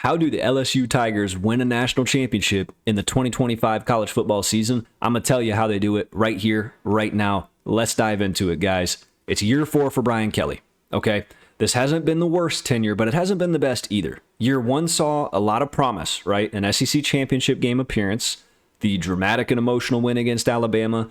How do the LSU Tigers win a national championship in the 2025 college football season? I'm going to tell you how they do it right here, right now. Let's dive into it, guys. It's year 4 for Brian Kelly, okay? This hasn't been the worst tenure, but it hasn't been the best either. Year 1 saw a lot of promise, right? An SEC championship game appearance, the dramatic and emotional win against Alabama,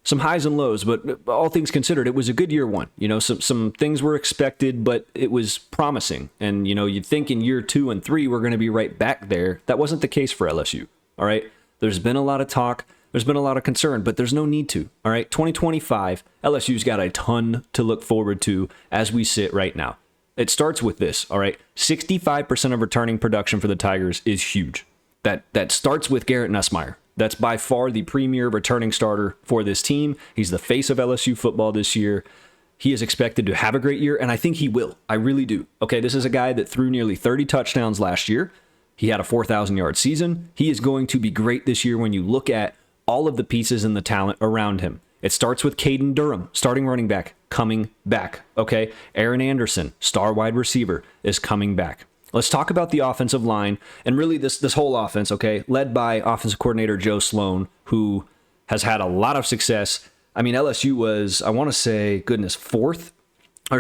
some highs and lows, but all things considered, it was a good year 1. You know, some things were expected, but it was promising. And, you know, you'd think in year 2 and 3, we're going to be right back there. That wasn't the case for LSU, all right? There's been a lot of talk. There's been a lot of concern, but there's no need to, all right? 2025, LSU's got a ton to look forward to as we sit right now. It starts with this, all right? 65% of returning production for the Tigers is huge. That starts with Garrett Nussmeier. That's by far the premier returning starter for this team. He's the face of LSU football this year. He is expected to have a great year, and I think he will. I really do. Okay, this is a guy that threw nearly 30 touchdowns last year. He had a 4,000-yard season. He is going to be great this year when you look at all of the pieces and the talent around him. It starts with Caden Durham, starting running back, coming back. Okay, Aaron Anderson, star wide receiver, is coming back. Let's talk about the offensive line and really this whole offense, okay, led by offensive coordinator Joe Sloan, who has had a lot of success. I mean, LSU was, I want to say,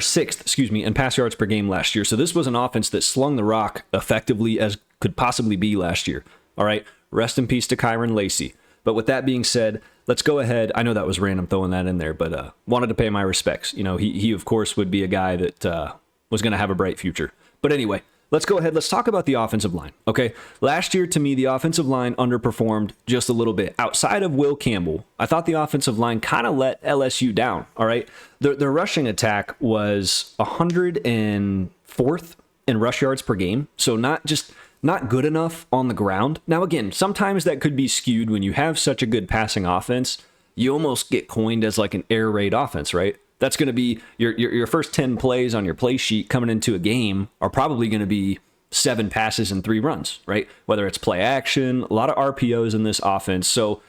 sixth, in pass yards per game last year. So this was an offense that slung the rock effectively as could possibly be last year. All right, rest in peace to Kyron Lacey. But with that being said, let's go ahead. I know that was random throwing that in there, but wanted to pay my respects. You know, he of course would be a guy that was going to have a bright future. But anyway, let's go ahead. Let's talk about the offensive line. Okay, last year to me, the offensive line underperformed just a little bit. Outside of Will Campbell, I thought the offensive line kind of let LSU down. All right, their rushing attack was 104th in rush yards per game, so not good enough on the ground. Now, again, sometimes that could be skewed when you have such a good passing offense. You almost get coined as like an air raid offense, right? That's going to be your first 10 plays on your play sheet coming into a game are probably going to be 7 passes and 3 runs, right? Whether it's play action, a lot of RPOs in this offense. So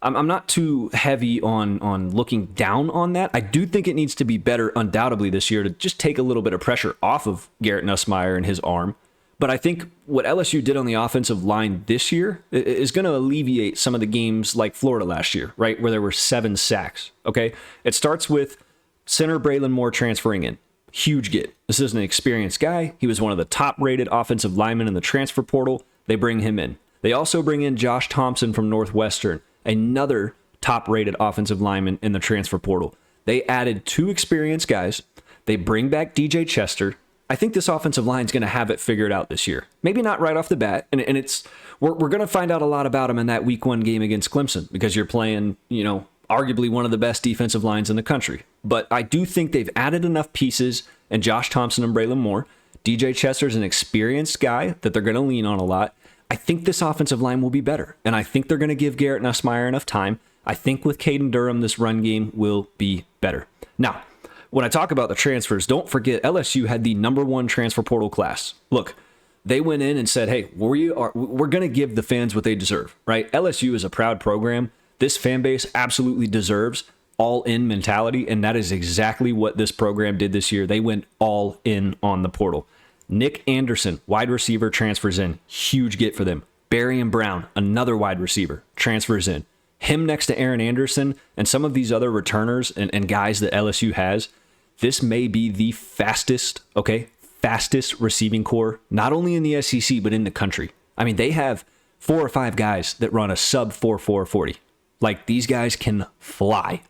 I'm not too heavy on looking down on that. I do think it needs to be better undoubtedly this year to just take a little bit of pressure off of Garrett Nussmeier and his arm. But I think what LSU did on the offensive line this year is going to alleviate some of the games like Florida last year, right? Where there were 7 sacks, okay? It starts with center Braylon Moore transferring in. Huge get. This is an experienced guy. He was one of the top-rated offensive linemen in the transfer portal. They bring him in. They also bring in Josh Thompson from Northwestern, another top-rated offensive lineman in the transfer portal. They added 2 experienced guys. They bring back DJ Chester. I think this offensive line is going to have it figured out this year. Maybe not right off the bat, and we're going to find out a lot about him in that Week 1 game against Clemson because you're playing, you know, arguably one of the best defensive lines in the country. But I do think they've added enough pieces, and Josh Thompson and Braylon Moore. DJ Chester's an experienced guy that they're going to lean on a lot. I think this offensive line will be better, and I think they're going to give Garrett Nussmeier enough time. I think with Caden Durham, this run game will be better. Now, when I talk about the transfers, don't forget LSU had the number 1 transfer portal class. Look, they went in and said, hey, we're going to give the fans what they deserve, right? LSU is a proud program. This fan base absolutely deserves all-in mentality, and that is exactly what this program did this year. They went all in on the portal. Nick Anderson, wide receiver, transfers in. Huge get for them. Barrion Brown, another wide receiver, transfers in. Him next to Aaron Anderson and some of these other returners and guys that LSU has, this may be the fastest receiving core, not only in the SEC, but in the country. I mean, they have 4 or 5 guys that run a sub 4.4 40. Like, these guys can fly.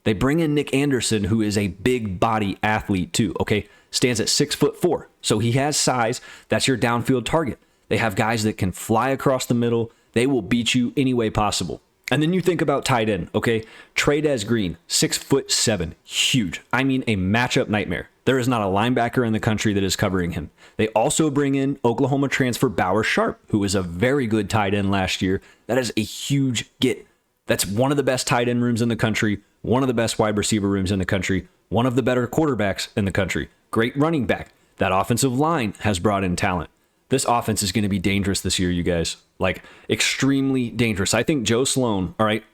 They bring in Nick Anderson, who is a big body athlete too, okay? Stands at 6'4", so he has size. That's your downfield target. They have guys that can fly across the middle. They will beat you any way possible. And then you think about tight end, okay? Trey'Dez Green, 6'7", huge. I mean, a matchup nightmare. There is not a linebacker in the country that is covering him. They also bring in Oklahoma transfer Bauer Sharp, who was a very good tight end last year. That is a huge get. That's one of the best tight end rooms in the country, one of the best wide receiver rooms in the country, one of the better quarterbacks in the country. Great running back. That offensive line has brought in talent. This offense is going to be dangerous this year, you guys. Like, extremely dangerous. I think Joe Sloan, all right,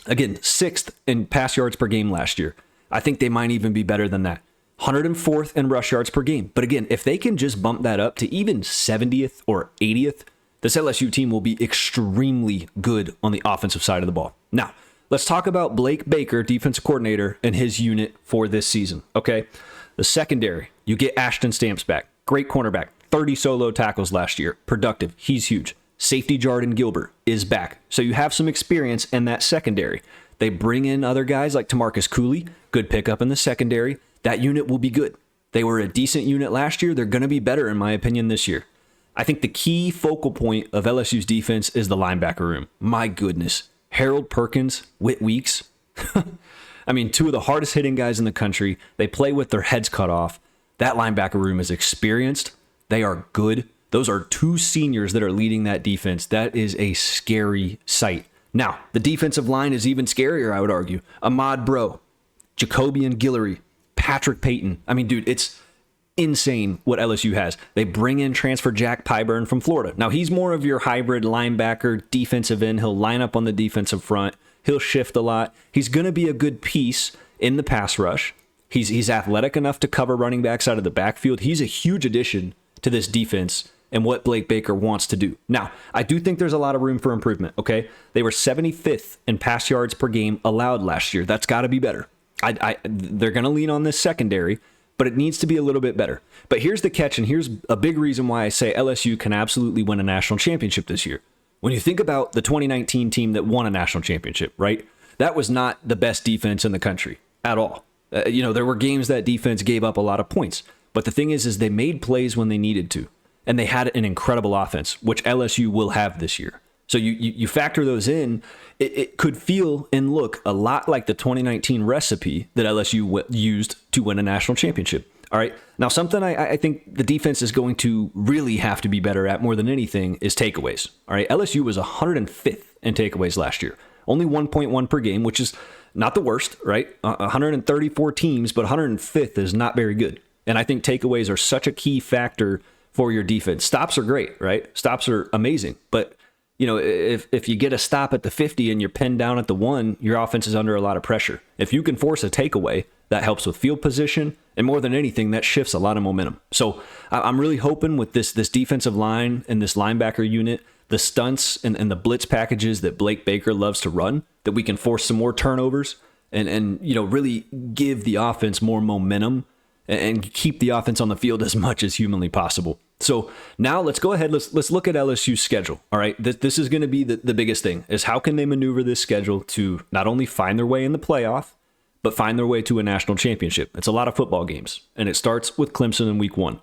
again, 6th in pass yards per game last year. I think they might even be better than that. 104th in rush yards per game. But again, if they can just bump that up to even 70th or 80th, this LSU team will be extremely good on the offensive side of the ball. Now, let's talk about Blake Baker, defensive coordinator, and his unit for this season, okay? The secondary, you get Ashton Stamps back. Great cornerback, 30 solo tackles last year. Productive, he's huge. Safety Jordan Gilbert is back. So you have some experience in that secondary. They bring in other guys like Tamarcus Cooley, good pickup in the secondary. That unit will be good. They were a decent unit last year. They're going to be better, in my opinion, this year. I think the key focal point of LSU's defense is the linebacker room. My goodness. Harold Perkins, Whit Weeks. I mean, two of the hardest hitting guys in the country. They play with their heads cut off. That linebacker room is experienced. They are good. Those are two seniors that are leading that defense. That is a scary sight. Now, the defensive line is even scarier, I would argue. Ahmad Bro, Jacobian Guillory, Patrick Payton. I mean, dude, it's insane what LSU has. They bring in transfer Jack Pyburn from Florida. Now, he's more of your hybrid linebacker, defensive end. He'll line up on the defensive front. He'll shift a lot. He's going to be a good piece in the pass rush. He's athletic enough to cover running backs out of the backfield. He's a huge addition to this defense and what Blake Baker wants to do. Now, I do think there's a lot of room for improvement, okay? They were 75th in pass yards per game allowed last year. That's got to be better. They're going to lean on this secondary, but it needs to be a little bit better. But here's the catch, and here's a big reason why I say LSU can absolutely win a national championship this year. When you think about the 2019 team that won a national championship, right? That was not the best defense in the country at all. There were games that defense gave up a lot of points. But the thing is they made plays when they needed to. And they had an incredible offense, which LSU will have this year. So you factor those in, it could feel and look a lot like the 2019 recipe that LSU used to win a national championship. All right. Now, something I think the defense is going to really have to be better at more than anything is takeaways. All right. LSU was 105th in takeaways last year. Only 1.1 per game, which is not the worst, right? 134 teams, but 105th is not very good. And I think takeaways are such a key factor for your defense. Stops are great, right? Stops are amazing. But, if you get a stop at the 50 and you're pinned down at the 1, your offense is under a lot of pressure. If you can force a takeaway, that helps with field position. And more than anything, that shifts a lot of momentum. So I'm really hoping with this defensive line and this linebacker unit, the stunts and the blitz packages that Blake Baker loves to run, that we can force some more turnovers and really give the offense more momentum and keep the offense on the field as much as humanly possible. So now let's go ahead. Let's look at LSU's schedule. All right. This is going to be the biggest thing, is how can they maneuver this schedule to not only find their way in the playoff, but find their way to a national championship. It's a lot of football games, and it starts with Clemson in week 1.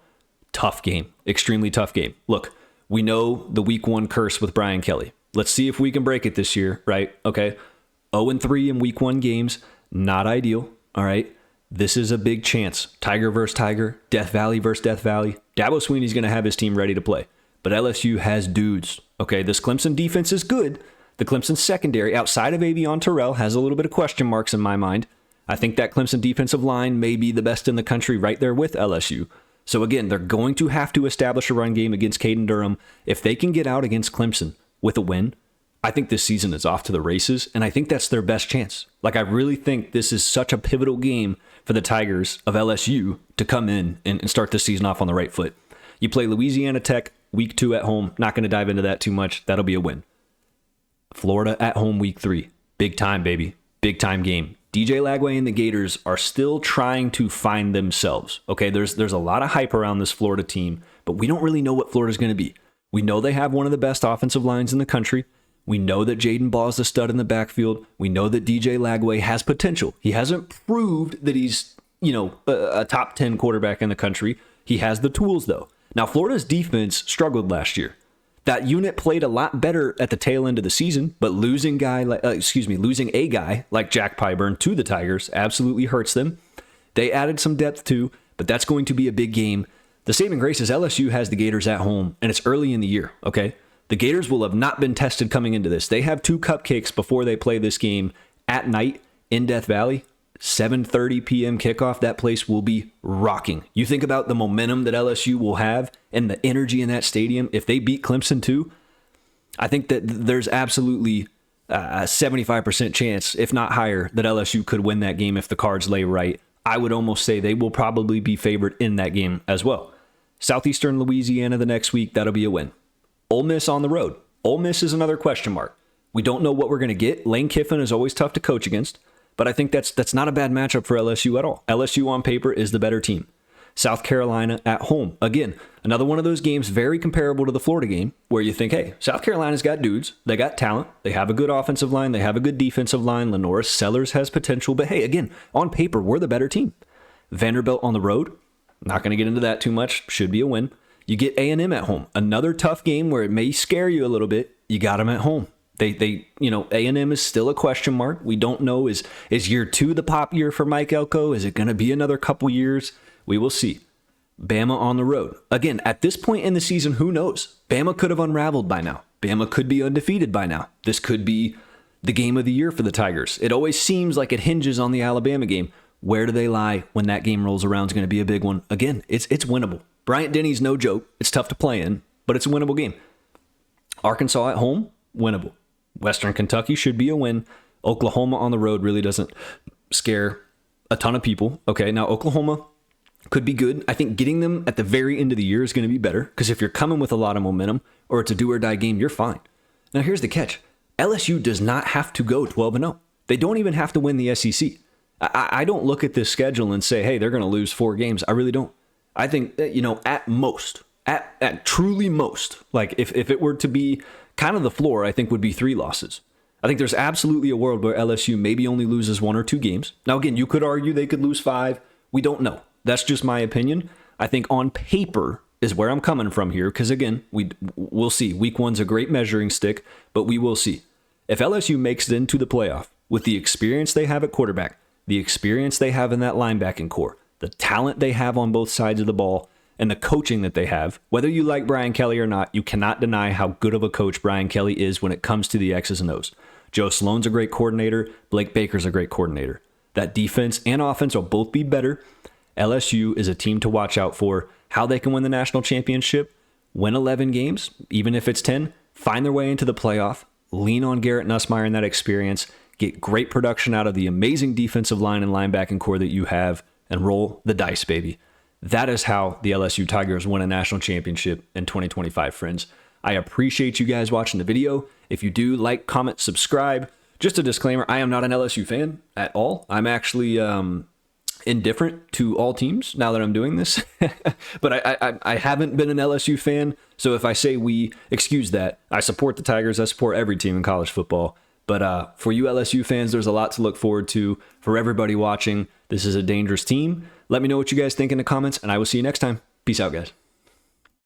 Tough game, extremely tough game. Look, we know the week 1 curse with Brian Kelly. Let's see if we can break it this year, right? Okay. 0-3 in week 1 games, not ideal. All right. This is a big chance. Tiger versus Tiger, Death Valley versus Death Valley. Dabo Swinney's going to have his team ready to play. But LSU has dudes. Okay, this Clemson defense is good. The Clemson secondary, outside of Avion Terrell, has a little bit of question marks in my mind. I think that Clemson defensive line may be the best in the country right there with LSU. So again, they're going to have to establish a run game against Caden Durham. If they can get out against Clemson with a win, I think this season is off to the races, and I think that's their best chance. I really think this is such a pivotal game for the Tigers of LSU to come in and start the season off on the right foot. You play Louisiana Tech week 2 at home. Not going to dive into that too much. That'll be a win. Florida at home week 3. Big time, baby. Big time game. DJ Lagway and the Gators are still trying to find themselves. Okay, there's a lot of hype around this Florida team, but we don't really know what Florida's going to be. We know they have one of the best offensive lines in the country. We know that Jaden Ball is a stud in the backfield. We know that DJ Lagway has potential. He hasn't proved that he's, a top 10 quarterback in the country. He has the tools, though. Now, Florida's defense struggled last year. That unit played a lot better at the tail end of the season, but losing a guy like Jack Pyburn to the Tigers absolutely hurts them. They added some depth too, but that's going to be a big game. The saving grace is LSU has the Gators at home, and it's early in the year, okay? The Gators will have not been tested coming into this. They have 2 cupcakes before they play this game at night in Death Valley. 7:30 p.m. kickoff. That place will be rocking. You think about the momentum that LSU will have and the energy in that stadium. If they beat Clemson too, I think that there's absolutely a 75% chance, if not higher, that LSU could win that game if the cards lay right. I would almost say they will probably be favored in that game as well. Southeastern Louisiana the next week, that'll be a win. Ole Miss on the road. Ole Miss is another question mark. We don't know what we're going to get. Lane Kiffin is always tough to coach against, but I think that's not a bad matchup for LSU at all. LSU on paper is the better team. South Carolina at home. Again, another one of those games very comparable to the Florida game where you think, hey, South Carolina's got dudes. They got talent. They have a good offensive line. They have a good defensive line. Lenora Sellers has potential. But hey, again, on paper, we're the better team. Vanderbilt on the road. Not going to get into that too much. Should be a win. You get A&M at home. Another tough game where it may scare you a little bit. You got them at home. A&M is still a question mark. We don't know. Is year 2 the pop year for Mike Elko? Is it going to be another couple years? We will see. Bama on the road. Again, at this point in the season, who knows? Bama could have unraveled by now. Bama could be undefeated by now. This could be the game of the year for the Tigers. It always seems like it hinges on the Alabama game. Where do they lie when that game rolls around? Is going to be a big one. Again, it's winnable. Bryant-Denny's no joke. It's tough to play in, but it's a winnable game. Arkansas at home, winnable. Western Kentucky should be a win. Oklahoma on the road really doesn't scare a ton of people. Okay, now Oklahoma could be good. I think getting them at the very end of the year is going to be better because if you're coming with a lot of momentum or it's a do or die game, you're fine. Now here's the catch. LSU does not have to go 12-0. They don't even have to win the SEC. I don't look at this schedule and say, hey, they're going to lose 4 games. I really don't. I think that, at most, at truly most, like if it were to be kind of the floor, I think would be 3 losses. I think there's absolutely a world where LSU maybe only loses 1 or 2 games. Now, again, you could argue they could lose 5. We don't know. That's just my opinion. I think on paper is where I'm coming from here because, again, we'll see. Week 1's a great measuring stick, but we will see. If LSU makes it into the playoff with the experience they have at quarterback, the experience they have in that linebacking core, the talent they have on both sides of the ball, and the coaching that they have, whether you like Brian Kelly or not, you cannot deny how good of a coach Brian Kelly is when it comes to the X's and O's. Joe Sloan's a great coordinator. Blake Baker's a great coordinator. That defense and offense will both be better. LSU is a team to watch out for. How they can win the national championship, win 11 games, even if it's 10, find their way into the playoff, lean on Garrett Nussmeier and that experience, get great production out of the amazing defensive line and linebacking core that you have, and roll the dice, baby. That is how the LSU Tigers win a national championship in 2025, friends. I appreciate you guys watching the video. If you do, like, comment, subscribe. Just a disclaimer, I am not an LSU fan at all. I'm actually indifferent to all teams now that I'm doing this. But I haven't been an LSU fan, so if I say we, excuse that. I support the Tigers. I support every team in college football. But for you LSU fans, there's a lot to look forward to. For everybody watching, this is a dangerous team. Let me know what you guys think in the comments, and I will see you next time. Peace out, guys.